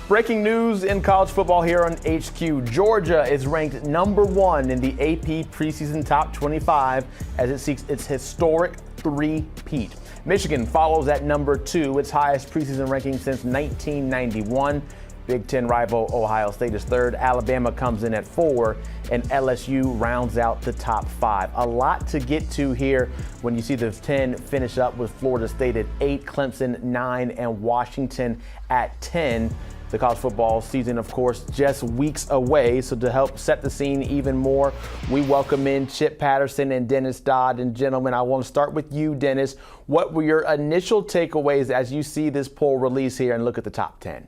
Breaking news in college football here on HQ. Georgia is ranked number 1 in the AP preseason top 25 as it seeks its historic three-peat. Michigan follows at number 2, its highest preseason ranking since 1991. Big Ten rival Ohio State is 3rd. Alabama comes in at 4, and LSU rounds out the top 5. A lot to get to here when you see the 10 finish up with Florida State at 8, Clemson 9, and Washington at 10. The college football season, of course, just weeks away. So to help set the scene even more, we welcome in Chip Patterson and Dennis Dodd. And gentlemen, I want to start with you, Dennis. What were your initial takeaways as you see this poll release here and look at the top 10?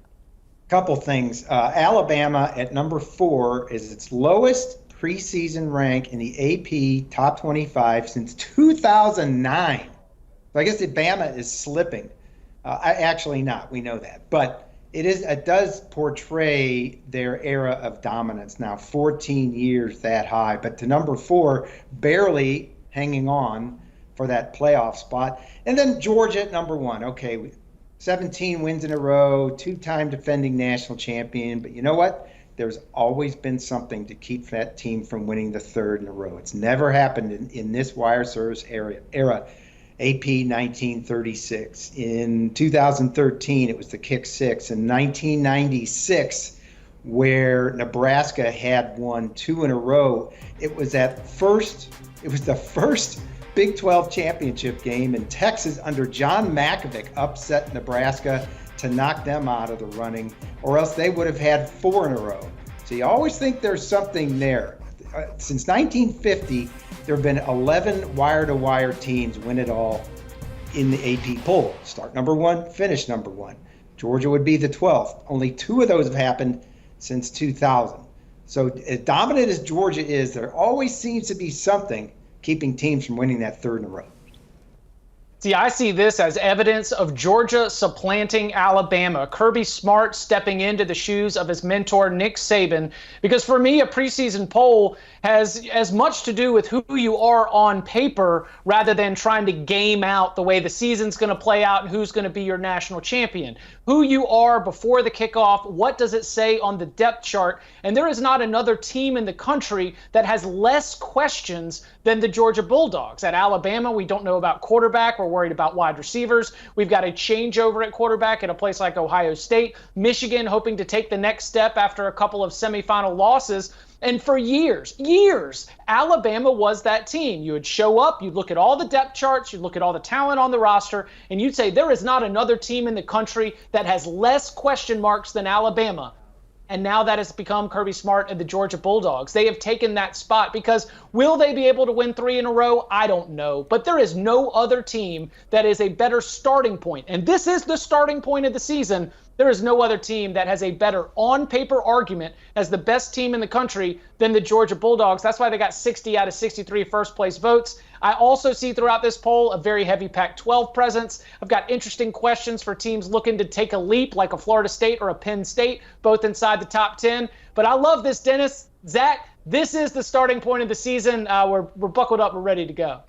Couple things. Alabama at number 4 is its lowest preseason rank in the AP top 25 since 2009. So I guess Bama is slipping. Actually not. We know that. But it does portray their era of dominance now, 14 years that high. But to number 4, barely hanging on for that playoff spot. And then Georgia at number 1. Okay, 17 wins in a row, 2-time defending national champion. But you know what? There's always been something to keep that team from winning the 3rd in a row. It's never happened in this wire service era. AP 1936. In 2013, it was the kick 6. In 1996, where Nebraska had won 2 in a row, it was the first Big 12 championship game, and Texas under John Malkovich upset Nebraska to knock them out of the running, or else they would have had 4 in a row. So you always think there's something there. Since 1950, there have been 11 wire-to-wire teams win it all in the AP poll. Start number 1, finish number 1. Georgia would be the 12th. Only 2 of those have happened since 2000. So as dominant as Georgia is, there always seems to be something keeping teams from winning that 3rd in a row. See, I see this as evidence of Georgia supplanting Alabama. Kirby Smart stepping into the shoes of his mentor, Nick Saban. Because for me, a preseason poll has as much to do with who you are on paper rather than trying to game out the way the season's going to play out and who's going to be your national champion. Who you are before the kickoff, what does it say on the depth chart? And there is not another team in the country that has less questions than the Georgia Bulldogs. At Alabama, we don't know about quarterback. We're worried about wide receivers. We've got a changeover at quarterback at a place like Ohio State. Michigan hoping to take the next step after a couple of semifinal losses. And for years, Alabama was that team. You would show up, you'd look at all the depth charts, you'd look at all the talent on the roster, and you'd say there is not another team in the country that has less question marks than Alabama. And now that has become Kirby Smart and the Georgia Bulldogs. They have taken that spot because will they be able to win 3 in a row? I don't know. But there is no other team that is a better starting point. And this is the starting point of the season. There is no other team that has a better on-paper argument as the best team in the country than the Georgia Bulldogs. That's why they got 60 out of 63 first-place votes. I also see throughout this poll a very heavy Pac-12 presence. I've got interesting questions for teams looking to take a leap like a Florida State or a Penn State, both inside the top 10. But I love this, Dennis. Zach, this is the starting point of the season. We're buckled up. We're ready to go.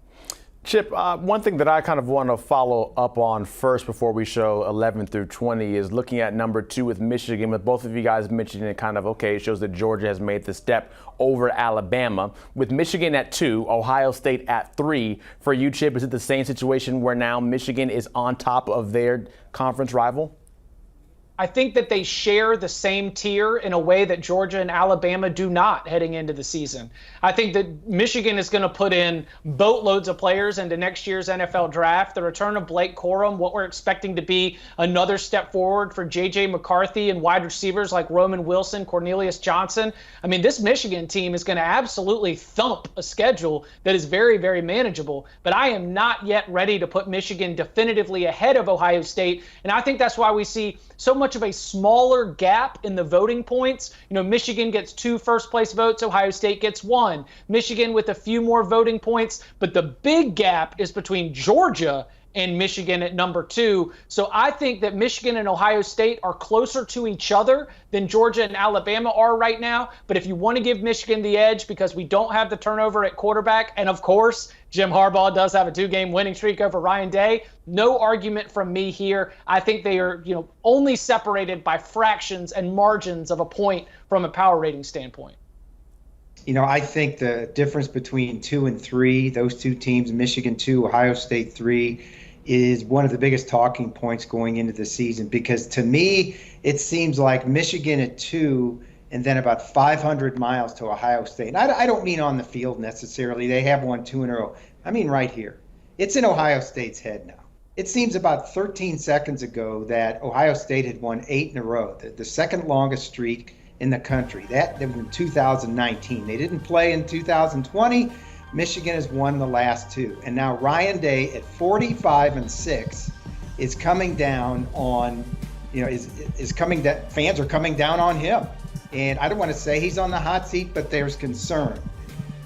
Chip, one thing that I kind of want to follow up on first before we show 11 through 20 is looking at number 2 with Michigan, with both of you guys mentioning it kind of, okay, it shows that Georgia has made the step over Alabama. With Michigan at 2, Ohio State at 3. For you, Chip, is it the same situation where now Michigan is on top of their conference rival? I think that they share the same tier in a way that Georgia and Alabama do not heading into the season. I think that Michigan is going to put in boatloads of players into next year's NFL draft. The return of Blake Corum, what we're expecting to be another step forward for J.J. McCarthy and wide receivers like Roman Wilson, Cornelius Johnson. I mean, this Michigan team is going to absolutely thump a schedule that is very, very manageable. But I am not yet ready to put Michigan definitively ahead of Ohio State. And I think that's why we see so much of a smaller gap in the voting points. You know, Michigan gets 2 first-place votes. Ohio State gets 1. Michigan with a few more voting points. But the big gap is between Georgia and Michigan at number 2. So I think that Michigan and Ohio State are closer to each other than Georgia and Alabama are right now. But if you want to give Michigan the edge because we don't have the turnover at quarterback, and of course, Jim Harbaugh does have a 2-game winning streak over Ryan Day, no argument from me here. I think they are, only separated by fractions and margins of a point from a power rating standpoint. I think the difference between 2 and 3, those two teams, Michigan 2, Ohio State 3, is one of the biggest talking points going into the season, because to me, it seems like Michigan at 2 and then about 500 miles to Ohio State. And I don't mean on the field necessarily. They have won 2 in a row. I mean right here. It's in Ohio State's head now. It seems about 13 seconds ago that Ohio State had won 8 in a row, the second longest streak in the country. That was in 2019. They didn't play in 2020. Michigan has won the last 2. And now Ryan Day at 45-6 is coming down on, fans are coming down on him. And I don't want to say he's on the hot seat, but there's concern.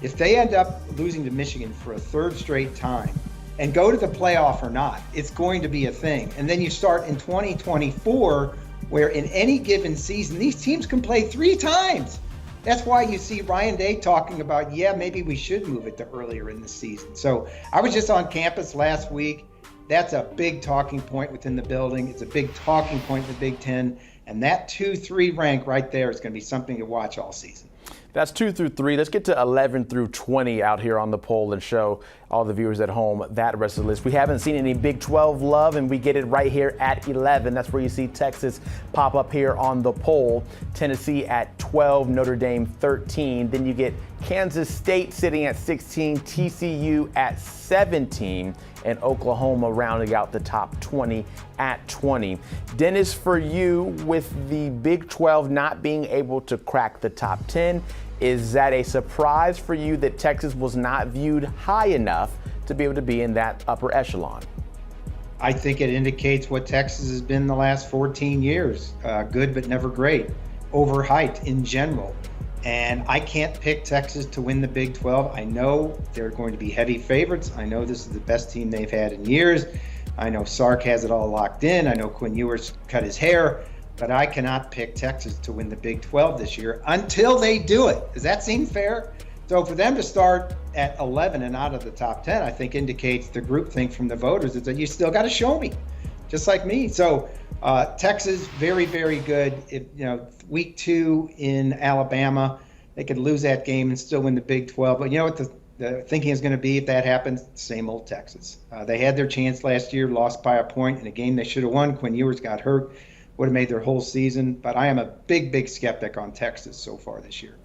If they end up losing to Michigan for a third straight time and go to the playoff or not, it's going to be a thing. And then you start in 2024, where in any given season, these teams can play 3 times. That's why you see Ryan Day talking about, maybe we should move it to earlier in the season. So I was just on campus last week. That's a big talking point within the building. It's a big talking point in the Big Ten. And that 2-3 rank right there is going to be something to watch all season. That's 2 through 3. Let's get to 11 through 20 out here on the poll and show all the viewers at home that rest of the list. We haven't seen any Big 12 love, and we get it right here at 11. That's where you see Texas pop up here on the poll. Tennessee at 12, Notre Dame 13. Then you get Kansas State sitting at 16, TCU at 17, and Oklahoma rounding out the top 20 at 20. Dennis, for you, with the Big 12 not being able to crack the top 10, is that a surprise for you that Texas was not viewed high enough to be able to be in that upper echelon? I think it indicates what Texas has been the last 14 years. Good but never great. Overhyped in general. And I can't pick Texas to win the Big 12. I know they're going to be heavy favorites. I know this is the best team they've had in years. I know Sark has it all locked in. I know Quinn Ewers cut his hair. But I cannot pick Texas to win the Big 12 this year until they do it. Does that seem fair? So for them to start at 11 and out of the top 10, I think indicates the groupthink from the voters is that you still got to show me, just like me. So Texas, very, very good. Week 2 in Alabama, they could lose that game and still win the Big 12. But you know what the thinking is going to be if that happens? Same old Texas. They had their chance last year, lost by a point in a game they should have won. Quinn Ewers got hurt. Would have made their whole season. But I am a big, big skeptic on Texas so far this year.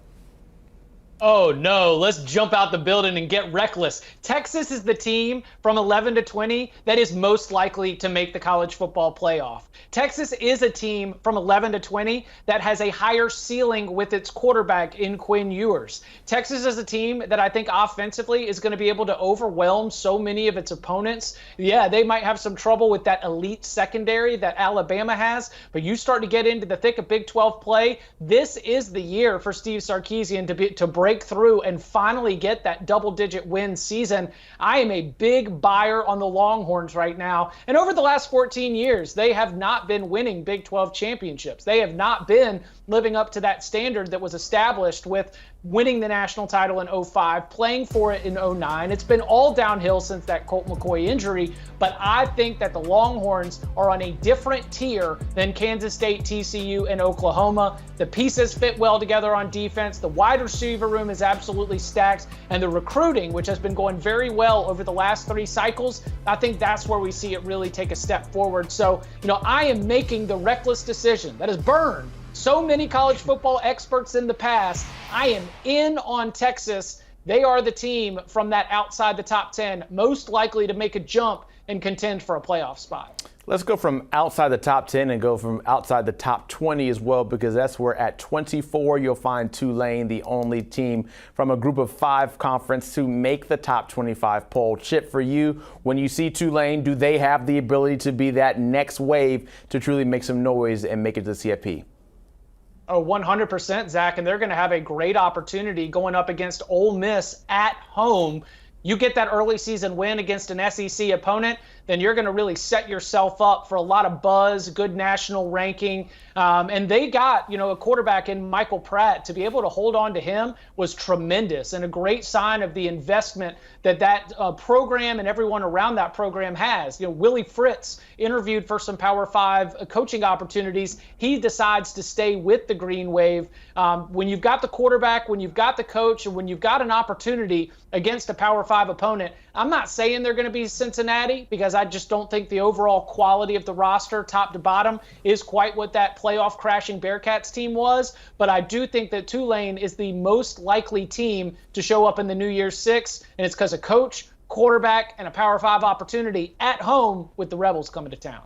Oh, no, let's jump out the building and get reckless. Texas is the team from 11 to 20 that is most likely to make the college football playoff. Texas is a team from 11 to 20 that has a higher ceiling with its quarterback in Quinn Ewers. Texas is a team that I think offensively is going to be able to overwhelm so many of its opponents. Yeah, they might have some trouble with that elite secondary that Alabama has, but you start to get into the thick of Big 12 play, this is the year for Steve Sarkisian to break through and finally get that double-digit win season. I am a big buyer on the Longhorns right now. And over the last 14 years, they have not been winning Big 12 championships. They have not been living up to that standard that was established with winning the national title in 2005, playing for it in 2009. It's been all downhill since that Colt McCoy injury, but I think that the Longhorns are on a different tier than Kansas State, TCU, and Oklahoma. The pieces fit well together on defense. The wide receiver room is absolutely stacked, and the recruiting, which has been going very well over the last 3 cycles, I think that's where we see it really take a step forward. So, I am making the reckless decision that has burned so many college football experts in the past. I am in on Texas. They are the team from that outside the top 10, most likely to make a jump and contend for a playoff spot. Let's go from outside the top 10 and go from outside the top 20 as well, because that's where at 24 you'll find Tulane, the only team from a group of 5 conference to make the top 25 poll. Chip, for you, when you see Tulane, do they have the ability to be that next wave to truly make some noise and make it to the CFP? Oh, 100%, Zach, and they're going to have a great opportunity going up against Ole Miss at home. You get that early season win against an SEC opponent, then you're going to really set yourself up for a lot of buzz, good national ranking. And they got, a quarterback in Michael Pratt. To be able to hold on to him was tremendous and a great sign of the investment that program and everyone around that program has. Willie Fritz interviewed for some Power 5 coaching opportunities. He decides to stay with the Green Wave. When you've got the quarterback, when you've got the coach, and when you've got an opportunity against a Power 5 opponent, I'm not saying they're going to be Cincinnati because I just don't think the overall quality of the roster, top to bottom, is quite what that playoff crashing Bearcats team was. But I do think that Tulane is the most likely team to show up in the New Year's Six, and it's because of coach, quarterback, and a Power 5 opportunity at home with the Rebels coming to town.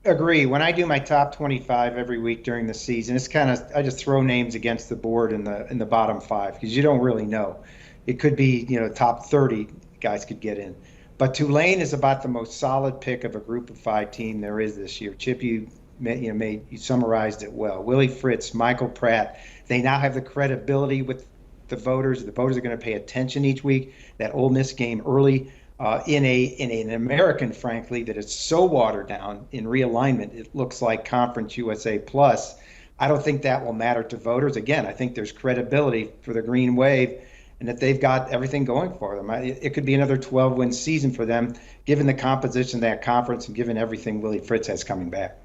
Agree. When I do my top 25 every week during the season, it's I just throw names against the board in the bottom 5 because you don't really know. It could be, top 30 guys could get in. But Tulane is about the most solid pick of a group of 5 team there is this year. Chip, you summarized it well. Willie Fritz, Michael Pratt, they now have the credibility with the voters. The voters are going to pay attention each week. That Ole Miss game early in an American, frankly, that is so watered down in realignment, it looks like Conference USA Plus. I don't think that will matter to voters. Again, I think there's credibility for the Green Wave and that they've got everything going for them. It could be another 12-win season for them, given the composition of that conference and given everything Willie Fritz has coming back.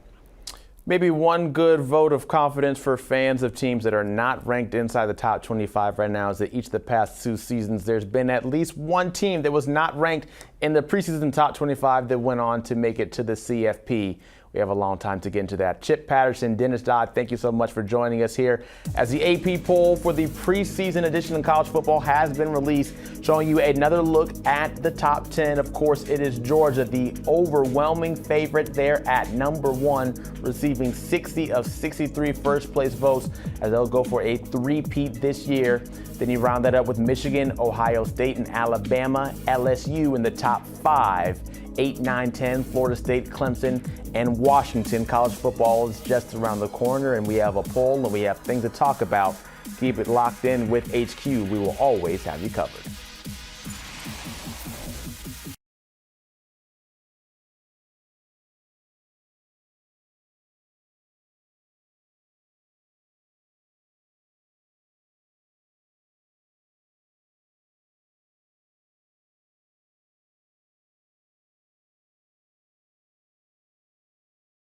Maybe one good vote of confidence for fans of teams that are not ranked inside the top 25 right now is that each of the past 2 seasons, there's been at least one team that was not ranked in the preseason top 25 that went on to make it to the CFP. We have a long time to get into that. Chip Patterson, Dennis Dodd, thank you so much for joining us here as the AP poll for the preseason edition of college football has been released, showing you another look at the top 10. Of course, it is Georgia, the overwhelming favorite there at number 1, receiving 60 of 63 first-place votes as they'll go for a three-peat this year. Then you round that up with Michigan, Ohio State, and Alabama, LSU in the top 5. 8, 9, 10, Florida State, Clemson, and Washington. College football is just around the corner, and we have a poll and we have things to talk about. Keep it locked in with HQ. We will always have you covered.